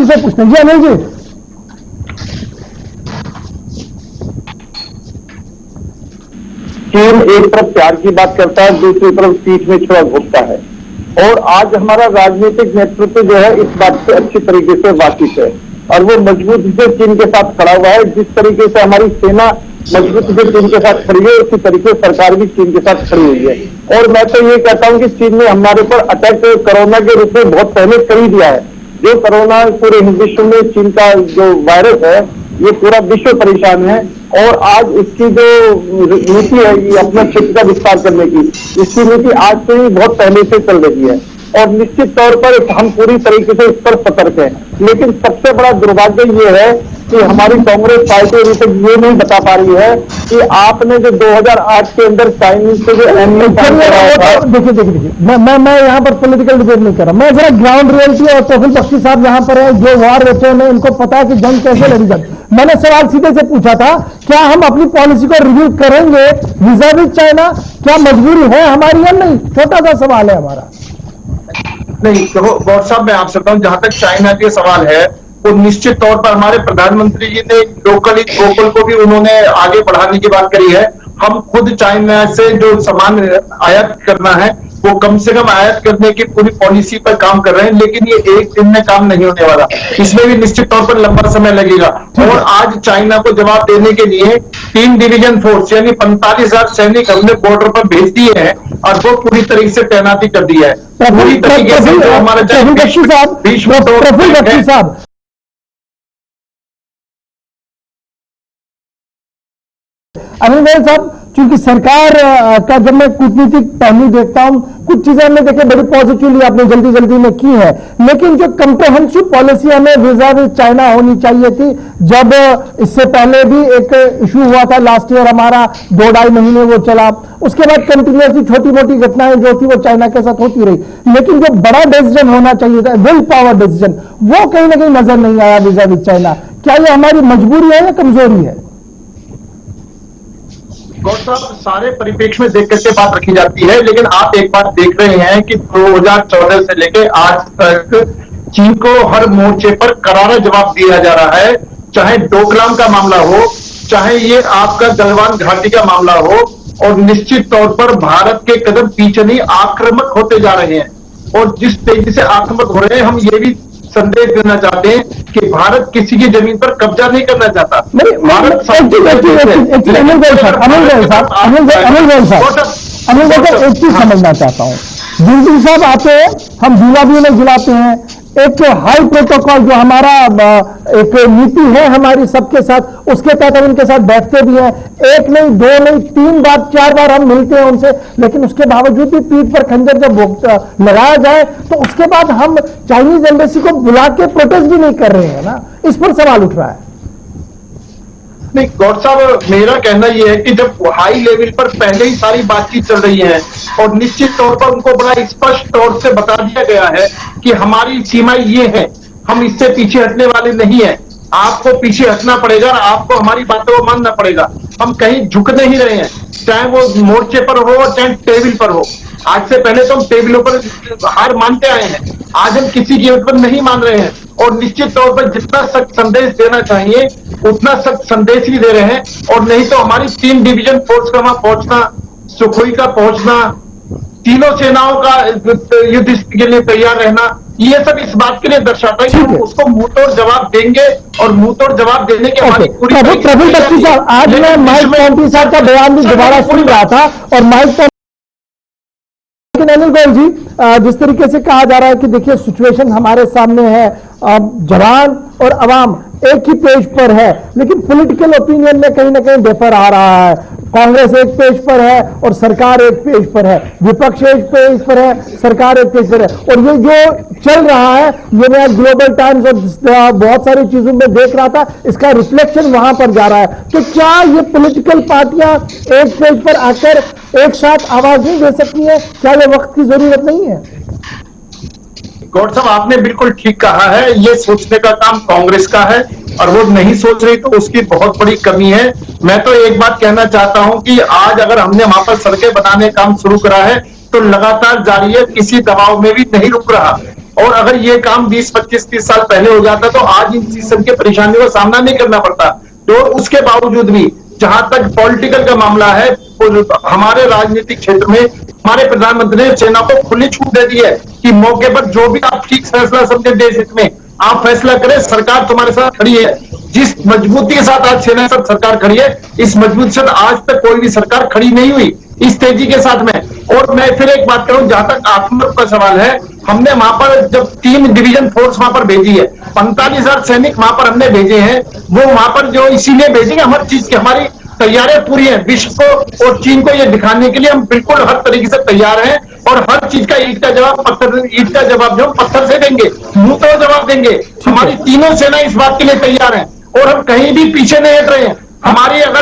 से पूछते हैं। जी अनिल जी, चीन एक तरफ प्यार की बात करता है, दूसरी तरफ पीठ में छुरा घोंपता है, और आज हमारा राजनीतिक नेतृत्व जो है इस बात से अच्छी तरीके से वाकिफ है और वो मजबूती से चीन के साथ खड़ा हुआ है। जिस तरीके से हमारी सेना मजबूती से चीन के साथ खड़ी है, उसी तरीके से सरकार भी चीन के साथ खड़ी हुई है। और मैं तो ये कहता हूं कि चीन ने हमारे पर अटैक कोरोना के रूप में बहुत पहले कर ही दिया है। जो कोरोना पूरे विश्व में चीन का जो वायरस है, ये पूरा विश्व परेशान है, और आज इसकी जो नीति है ये अपना क्षेत्र का विस्तार करने की, इसकी नीति आज से ही बहुत पहले से चल रही है और निश्चित तौर पर हम पूरी तरीके से इस पर सतर्क हैं। लेकिन सबसे बड़ा दुर्भाग्य ये है कि हमारी कांग्रेस पार्टी अभी तक ये नहीं बता पा रही है कि आपने जो 2008 के अंदर चाइनीज से जो देखिए, मैं यहाँ पर पॉलिटिकल डिबेट नहीं कर रहा, मैं जरा ग्राउंड रियलिटी, और प्रफुल्ल बख्शी साहब यहाँ पर है जो वार वेटरन है, इनको पता है कि जंग कैसे लड़ी जाती। मैंने सवाल सीधे से पूछा था, क्या हम अपनी पॉलिसी को रिव्यू करेंगे वीजा विद चाइना? क्या मजबूरी है हमारी या नहीं? छोटा सा सवाल है हमारा। नहीं तो गौर साहब, मैं आपसे बताऊं, जहां तक चाइना के सवाल है वो निश्चित तौर पर हमारे प्रधानमंत्री जी ने लोकल वोकल को भी उन्होंने आगे बढ़ाने की बात करी है। हम खुद चाइना से जो सामान आयात करना है वो कम से कम आयात करने की पूरी पॉलिसी पर काम कर रहे हैं, लेकिन ये एक दिन में काम नहीं होने वाला, इसमें भी निश्चित तौर पर लंबा समय लगेगा। और आज चाइना को जवाब देने के लिए 3 डिवीजन फोर्स यानी 45,000 सैनिक हमने बॉर्डर पर भेज दिए हैं और वो पूरी तरीके से तैनाती कर दी है। पूरी तरीके से जो हमारा साहब अनिल गोयल साहब, क्योंकि सरकार का जब मैं कूटनीतिक पहलू देखता हूं, कुछ चीजें हमने देखे बड़ी पॉजिटिवली आपने जल्दी जल्दी में की है, लेकिन जो कंप्रेहेंसिव पॉलिसी हमें वीजा विद चाइना होनी चाहिए थी, जब इससे पहले भी एक इशू हुआ था लास्ट ईयर हमारा, 2-2.5 महीने वो चला, उसके बाद कंटिन्यूसली छोटी मोटी घटनाएं जो थी वो चाइना के साथ होती रही, लेकिन जो बड़ा डिसीजन होना चाहिए था, विल पावर डिसीजन, वो कहीं ना कहीं नजर नहीं आया वीजा विद चाइना। क्या ये हमारी मजबूरी है या कमजोरी है? गौर साहब, सारे परिप्रेक्ष्य में देख करके बात रखी जाती है, लेकिन आप एक बात देख रहे हैं कि 2014 से लेकर आज तक चीन को हर मोर्चे पर करारा जवाब दिया जा रहा है, चाहे डोकलाम का मामला हो, चाहे ये आपका गलवान घाटी का मामला हो, और निश्चित तौर पर भारत के कदम पीछे नहीं आक्रामक होते जा रहे हैं। और जिस तेजी से आक्रामक हो रहे हैं, हम ये भी संदेश देना चाहते हैं कि भारत किसी की जमीन पर कब्जा नहीं करना चाहता। अनिल गोयल एक चीज समझना चाहता हूं, जिंदगी साहब आते हैं, हम झूला भी उन्हें झुलाते हैं, एक हाई प्रोटोकॉल जो हमारा एक नीति है हमारी सबके साथ, उसके तहत हम उनके साथ बैठते भी हैं, 1 नहीं 2 नहीं 3 बार 4 बार हम मिलते हैं उनसे, लेकिन उसके बावजूद भी पीठ पर खंजर जब लगाया जाए तो उसके बाद हम चाइनीज एम्बेसी को बुला के प्रोटेस्ट भी नहीं कर रहे हैं ना, इस पर सवाल उठ रहा है। नहीं गौर साहब, मेरा कहना यह है कि जब हाई लेवल पर पहले ही सारी बातचीत चल रही है और निश्चित तौर पर उनको बड़ा स्पष्ट तौर से बता दिया गया है कि हमारी सीमाएं ये है, हम इससे पीछे हटने वाले नहीं है, आपको पीछे हटना पड़ेगा, आपको हमारी बातों को मानना पड़ेगा, हम कहीं झुक नहीं रहे हैं, चाहे वो मोर्चे पर हो चाहे टेबल पर हो। आज से पहले तो हम टेबलों पर हार मानते आए हैं, आज हम किसी कीमत पर नहीं मान रहे हैं, और निश्चित तौर पर जितना सख्त संदेश देना चाहिए उतना सख्त संदेश ही दे रहे हैं। और नहीं तो हमारी 3 डिवीजन फोर्स का वहां पहुंचना, सुखोई का पहुंचना, तीनों सेनाओं का युद्ध के लिए तैयार रहना, ये सब इस बात के लिए दर्शाता है कि हम उसको मुंहतोड़ जवाब देंगे, और मुंहतोड़ जवाब देने की हमारी पूरी। प्रफुल्ल बख्शी साहब, आज मैं माइक पॉम्पी साहब का बयान भी दोबारा सुन रहा था, और माइक अनिल गोयल जी, जिस तरीके से कहा जा रहा है कि देखिए सिचुएशन हमारे सामने है, जवान और अवाम एक ही पेज पर है, लेकिन पॉलिटिकल ओपिनियन में कहीं ना कहीं डिफर आ रहा है, कांग्रेस एक पेज पर है और सरकार एक पेज पर है, विपक्ष एक पेज पर है, सरकार एक पेज पर है, और ये जो चल रहा है ये मैं ग्लोबल टाइम्स और बहुत सारी चीजों में देख रहा था, इसका रिफ्लेक्शन वहां पर जा रहा है। तो क्या ये पॉलिटिकल पार्टियां एक पेज पर आकर एक साथ आवाज नहीं दे सकती है? क्या ये वक्त की जरूरत नहीं है? गौर साहब, आपने बिल्कुल ठीक कहा है, ये सोचने का काम कांग्रेस का है और वो नहीं सोच रही तो उसकी बहुत बड़ी कमी है। मैं तो एक बात कहना चाहता हूं कि आज अगर हमने वहां पर सड़कें बनाने का काम शुरू करा है तो लगातार जारी है, किसी दबाव में भी नहीं रुक रहा। और अगर ये काम 20, 25, 30 साल पहले हो जाता तो आज इन किस्म की परेशानियों का सामना नहीं करना पड़ता। तो उसके बावजूद भी जहां तक पॉलिटिकल का मामला है, हमारे राजनीतिक क्षेत्र में हमारे प्रधानमंत्री ने सेना को खुली छूट दे दी है कि मौके पर जो भी आप ठीक फैसला समझे देश हित में आप फैसला करें, सरकार तुम्हारे साथ खड़ी है। जिस मजबूती के साथ आज सेना के साथ सरकार खड़ी है, इस मजबूती से आज तक कोई भी सरकार खड़ी नहीं हुई इस तेजी के साथ में। और मैं फिर एक बात करूं, जहां तक आत्मबल का सवाल है, हमने वहां पर जब 3 डिवीजन फोर्स वहां पर भेजी है, 45,000 सैनिक वहां पर हमने भेजे हैं। वो वहां पर जो इसीलिए भेजेंगे, हर चीज की हमारी तैयारियां पूरी है। विश्व को और चीन को ये दिखाने के लिए हम बिल्कुल हर तरीके से तैयार हैं और हर चीज का ईंट का जवाब जो पत्थर से देंगे, मुंह तो जवाब देंगे। हमारी तीनों सेना इस बात के लिए तैयार है और हम कहीं भी पीछे नहीं हट रहे हैं। हमारी अगर